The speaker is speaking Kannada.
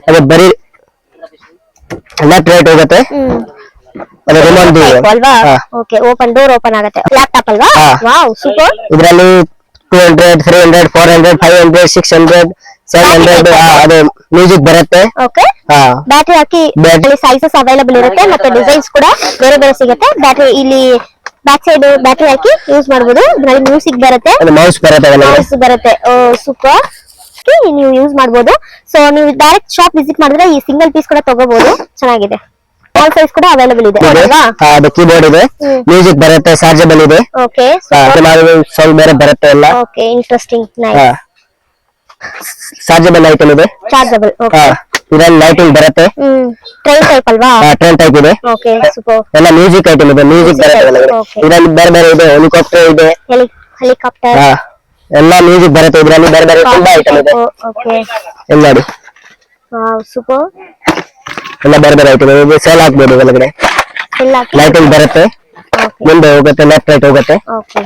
ಅದು ಬರೀ ಲೆಫ್ಟ್ ರೈಟ್ ಹೋಗುತ್ತೆ. ಅದು ರಿಮೋಟ್ ಅಲ್ವಾ? ಓಕೆ, ಡೋರ್ ಓಪನ್ ಆಗುತ್ತೆ. ಲ್ಯಾಪ್ಟಾಪ್ ಅಲ್ವಾ? Wow, super. ಇದರಲ್ಲಿ 200 300 400 500 600 700 ಅದು ಮ್ಯೂಸಿಕ್ ಬರುತ್ತೆ. ಓಕೆ, ಬ್ಯಾಟರಿ ಹಾಕಿ ಸೈಜಸ್ ಅವೈಲಬಲ್ ಇರುತ್ತೆ ಮತ್ತೆ ಡಿಸೈನ್ಸ್ ಕೂಡ ಬೇರೆ ಬೇರೆ ಸಿಗುತ್ತೆ. ಬ್ಯಾಟರಿ ಇಲ್ಲಿ ಬ್ಯಾಕ್ ಸೈಡ್ ಬ್ಯಾಟರಿ ಹಾಕಿ ಯೂಸ್ ಮಾಡಬಹುದು. ಇದರಲ್ಲಿ ಮ್ಯೂಸಿಕ್ ಬರುತ್ತೆ, ಮೌಸ್ ಬರುತ್ತೆ. ಸೂಪರ್. ನೀವು ಯೂಸ್ ಮಾಡಬಹುದು. ಸೊ ನೀವು ಡೈರೆಕ್ಟ್ ಶಾಪ್ ವಿಸಿಟ್ ಮಾಡಿದ್ರೆ ಈ ಸಿಂಗಲ್ ಪೀಸ್ ಕೂಡ ತಗೋಬಹುದು. ಚೆನ್ನಾಗಿದೆ. ಆಲ್ ಸೈಜ್ ಕೂಡ ಅವೈಲಬಲ್ ಇದೆ ಅಲ್ವಾ? ಅದು ಕೀಬೋರ್ಡ್ ಇದೆ, ಮ್ಯೂಸಿಕ್ ಬರುತ್ತೆ, ಚಾರ್ಜಬಲ್ ಇದೆ. ಓಕೆ, ಸೌಂಡ್ ಬೇರೆ ಬರುತ್ತೆ ಎಲ್ಲ. Okay, interesting, nice. Chargeable item ಇದೆ. ಚಾರ್ಜಬಲ್. ಓಕೆ, ಇದರಲ್ಲಿ ಲೈಟಿಂಗ್ ಬರುತ್ತೆ. ಟ್ರೈನ್ ಟೈಪ್ ಅಲ್ವಾ? ಟ್ರೈನ್ ಟೈಪ್ ಇದೆ. Okay, super. ಎಲ್ಲ ಮ್ಯೂಸಿಕ್ ಐಟಮ್ ಇದೆ. ಮ್ಯೂಸಿಕ್ ಬರುತ್ತೆ. ಇದರಲ್ಲಿ ಬೇರೆ ಬೇರೆ ಇದೆ. ಹೆಲಿಕಾಪ್ಟರ್ ಇದೆ. ಹೆಲಿಕಾಪ್ಟರ್ ಎಲ್ಲ ಮ್ಯೂಸಿಕ್ ಬರುತ್ತೆ. ಇದರಲ್ಲಿ ಬೇರೆ ಬೇರೆ ತುಂಬಾ ಐಟಮ್ ಇದೆ. ಓಕೆ, ಎಲ್ಲ ನೋಡಿ. Wow, super. ಎಲ್ಲ ಬೇರೆ ಬೇರೆ ಐಟಮ್ ಇದೆ. ಸೇಲ್ ಹಾಕ್ಬೋದು ಒಳಗಡೆ. ಲೈಟಿಂಗ್ ಬರುತ್ತೆ. ಮುಂದೆ ಹೋಗುತ್ತೆ, ಲೆಫ್ಟ್ ರೈಟ್ ಹೋಗುತ್ತೆ. ಓಕೆ.